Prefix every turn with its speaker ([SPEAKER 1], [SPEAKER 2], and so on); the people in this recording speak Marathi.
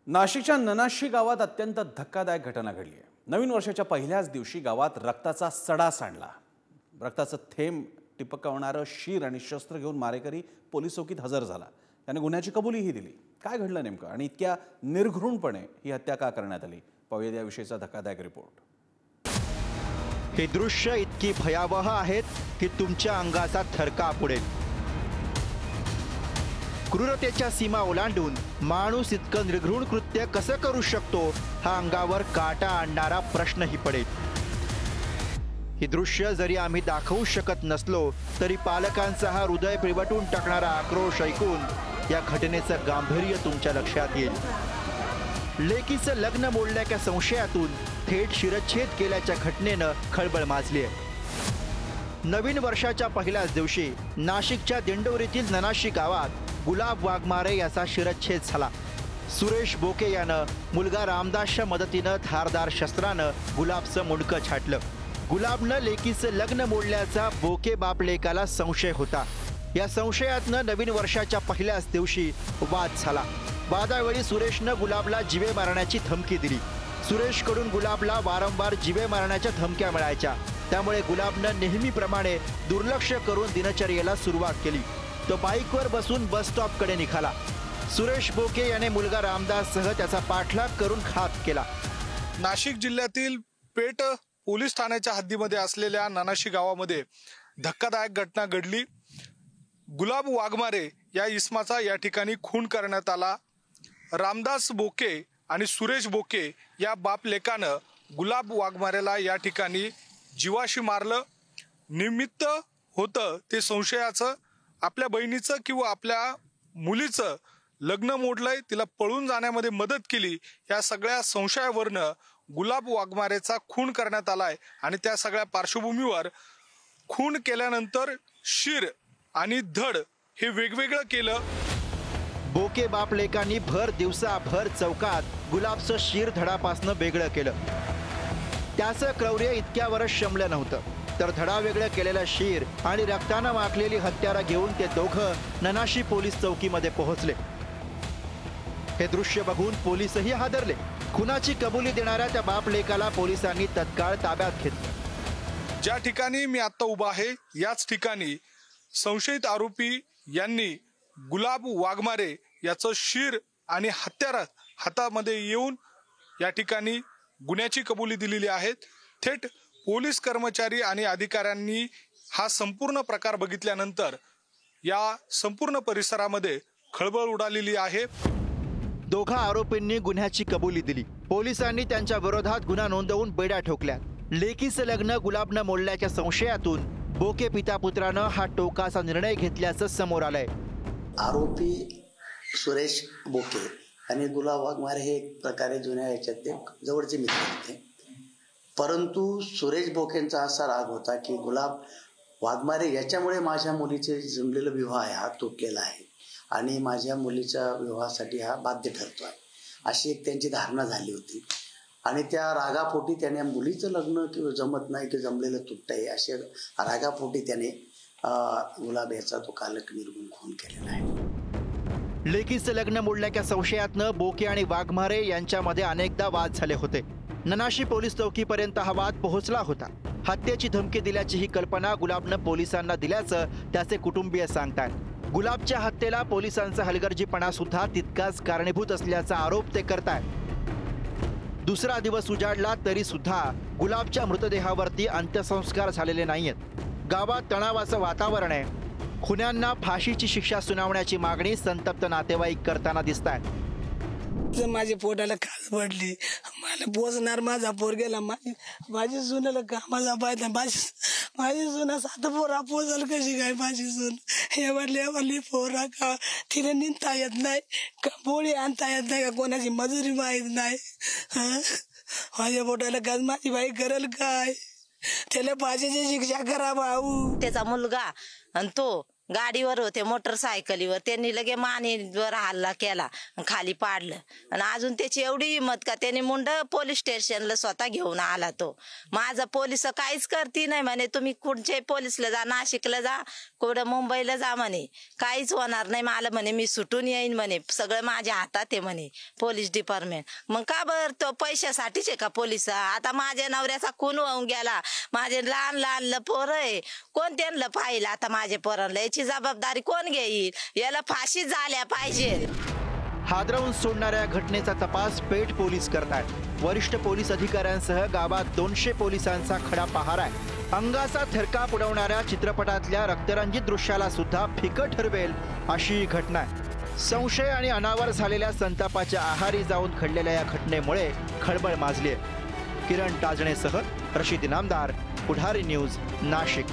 [SPEAKER 1] नाशिकच्या ननाशी गावात अत्यंत धक्कादायक घटना घडली आहे। नवीन वर्षाच्या पहिल्याच दिवशी गावात रक्ताचा सडा सांडला। रक्ताचं थेंब टिपकवणारं शीर आणि शस्त्र घेऊन मारेकरी पोलीस चौकीत हजर झाला। त्याने गुन्ह्याची कबुलीही दिली। काय घडलं नेमकं आणि इतक्या निर्घृणपणे ही हत्या का करण्यात आली, पाहूया याविषयीचा धक्कादायक रिपोर्ट।
[SPEAKER 2] हे दृश्य इतकी भयावह आहेत की तुमच्या अंगाचा थरकाप उडेल। क्रूरतेच्या सीमा ओलांडून माणूस इतकं निर्घृण कृत्य कसं करू शकतो, हा अंगावर काटा आणणारा प्रश्नही पडेल। ही दृश्य जरी आम्ही दाखवू शकत नसलो तरी पालकांचा हा हृदय पिळवटून टाकणारा आक्रोश ऐकून या घटनेचं गांभीर्य तुमच्या लक्षात येईल। लेकीचं लग्न मोडल्याच्या संशयातून थेट शिरच्छेद केल्याच्या घटनेनं खळबळ माजली आहे। नवीन वर्षाच्या पहिल्याच दिवशी नाशिकच्या दिंडोरीतील ननाशी गावात गुलाब वाघमारे याचा शिरच्छेद झाला। सुरेश बोके यानं मुलगा रामदासच्या मदतीनं धारदार शस्त्रानं गुलाबचं मुंडकं छाटलं। गुलाबनं लेकीचं लग्न मोडल्याचा बोके बाप लेकाला संशय होता। या संशयातनं नवीन वर्षाच्या पहिल्याच दिवशी वाद झाला। वादावेळी सुरेशनं गुलाबला जीवे मारण्याची धमकी दिली। सुरेशकडून गुलाबला वारंवार जीवे मारण्याच्या धमक्या मिळायच्या, त्यामुळे गुलाबनं नेहमीप्रमाणे दुर्लक्ष करून दिनचर्येला सुरुवात केली। तो बाईकवर बसून बस स्टॉपकडे निघाला। सुरेश बोके याने मुलगा रामदाससह त्याचा पाठलाग करून घात केला।
[SPEAKER 3] नाशिक जिल्ह्यातील पेठ पोलीस ठाण्याच्या हद्दीमध्ये असलेल्या ननाशी गावामध्ये धक्कादायक घटना घडली। गुलाब वाघमारे या इसमाचा या ठिकाणी खून करण्यात आला। रामदास बोके आणि सुरेश बोके या बाप लेकानं गुलाब वाघमारेला या ठिकाणी जीवाशी मारलं। निमित्त होतं ते संशयाचं, आपल्या बहिणीचं किंवा आपल्या मुलीचं लग्न मोडलंय, तिला पळून जाण्यामध्ये मदत केली, या सगळ्या संशयावरनं गुलाब वाघमारेचा खून करण्यात आलाय। आणि त्या सगळ्या पार्श्वभूमीवर खून केल्यानंतर शिर आणि धड हे वेगवेगळं केलं।
[SPEAKER 2] बोके बाप लेकांनी भर दिवसा भर चौकात गुलाबचं शिर धडापासनं वेगळं केलं। त्याचं क्रौर्य इतक्यावरच शमलं नव्हतं, तर धडा वेगळं केलेलं शीर आणि रक्तानं माखलेली हत्यारं घेऊन ते दोघं ननाशी पोलीस चौकीमध्ये पोहोचले। हे दृश्य बघून पोलीसही हादरले। खुनाची कबुली देणाऱ्या त्या बाप लेकाला पोलिसांनी तत्काळ ताब्यात घेतलं।
[SPEAKER 3] ज्या ठिकाणी मी आता उभा आहे याच ठिकाणी संशयित आरोपी यांनी गुलाब वाघमारे याचं शिर आणि हत्यार हातामध्ये येऊन या ठिकाणी गुन्ह्याची कबुली दिलेली आहे। थेट पोलीस कर्मचारी आणि अधिकाऱ्यांनी हा संपूर्ण प्रकार बघितल्यानंतर या संपूर्ण परिसरामध्ये खळबळ उडालेली आहे।
[SPEAKER 2] दोघा आरोपींनी गुन्ह्याची कबुली दिली। पोलिसांनी त्यांच्या विरोधात गुन्हा नोंदवून बेड्या ठोकल्या। लेकीचं लग्न गुलाबनं मोडल्याच्या संशयातून बोके पिता पुत्रानं हा टोकाचा निर्णय घेतल्याचं समोर आलंय।
[SPEAKER 4] आरोपी सुरेश बोके आणि गुलाब वाघमारे हे एक प्रकारे जुन्या याच्यातले जवळचे मित्र होते, परंतु सुरेश बोकेंचा असा राग होता की गुलाब वाघमारे याच्यामुळे माझ्या मुलीचे जमलेला विवाह आहे हा तुटलेला आहे आणि माझ्या मुलीच्या विवाहासाठी हा बाध्य ठरतो आहे, अशी एक त्यांची धारणा झाली होती। आणि त्या रागापोटी त्याने मुलीचं लग्न किंवा जमत नाही की जमलेलं तुटतंय अशा रागापोटी त्याने गुलाब याचा तो कालक निर्गुण खून केलेला आहे।
[SPEAKER 2] लेकीचं लग्न मोडल्याच्या संशयातनं बोके आणि वाघमारे यांच्यामध्ये अनेकदा वाद झाले होते। ननाशी पोलीस चौकीपर्यंत हा वाद पोहोचला होता। हत्येची धमकी दिल्याची ही कल्पना गुलाबनं पोलिसांना दिल्याचं त्याचे कुटुंबीय सांगतात। गुलाबच्या हत्येला पोलिसांचा हलगर्जीपणा सुद्धा तितकाच कारणीभूत असल्याचा आरोप ते करतात। दुसरा दिवस उजाडला तरी सुद्धा गुलाबच्या मृतदेहावरती अंत्यसंस्कार झालेले नाहीयेत। गावात तणावाचं वातावरण आहे। खुन्यांना फाशीची शिक्षा सुनावण्याची मागणी संतप्त नातेवाईक करताना दिसतात।
[SPEAKER 5] माझ्या पोटाला खाज पडली, मला पोचणार माझा पोर गेला, माझी सुनाला कामाला पाहिजे, माझी सुना 7 पोरा पोचल कशी काय माझी सून, हे वाटली पोरा का तिला निघता येत नाही, का पोळी आणता येत नाही, का कोणाची मजुरी माहीत नाही। माझ्या पोटाला खाज, माझी बाई करेल काय, त्याला फाशीची शिक्षा करा भाऊ।
[SPEAKER 6] त्याचा मुलगा आणि तो गाडीवर होते मोटरसायकलीवर, त्यांनी लगे मानेवर हल्ला केला, खाली पाडलं. आणि अजून त्याची एवढी हिंमत का त्याने मुंड पोलीस स्टेशनला स्वतः घेऊन आला. तो माझा पोलीस काहीच करती नाही म्हणे, तुम्ही कुठचे पोलीसला जा, नाशिकला जा, कुठं मुंबईला जा म्हणे, काहीच होणार नाही मला म्हणे, मी सुटून येईन म्हणे, सगळं माझ्या हातात आहे म्हणे पोलीस डिपार्टमेंट. मग का बर तो पैशासाठीच आहे का पोलीस? आता माझ्या नवऱ्याचा खून होऊन गेला, माझे लहान लहान पोरं आहे, कोण त्यांना पाहिलं आता माझ्या पोरांना? याची जबाबदारी कोण घेईल? याला फाशी झाल्या पाहिजे.
[SPEAKER 2] हादरवून सोडणाऱ्या घटनेचा तपास पेठ पोलीस करतायत. वरिष्ठ पोलीस अधिकाऱ्यांसह गावात 200 पोलिसांचा खडा पहारा आहे. अंगाचा थरकाप उडवणाऱ्या चित्रपटातल्या रक्तरंजित दृश्याला सुद्धा फिकट ठरवेल अशी घटना आहे. संशय आणि अनावर झालेल्या संतापाच्या आहारी जाऊन घडलेल्या या घटनेमुळे खळबळ माजली आहे. किरण टाजणेसह रशीद इनामदार, पुढारी न्यूज, नाशिक.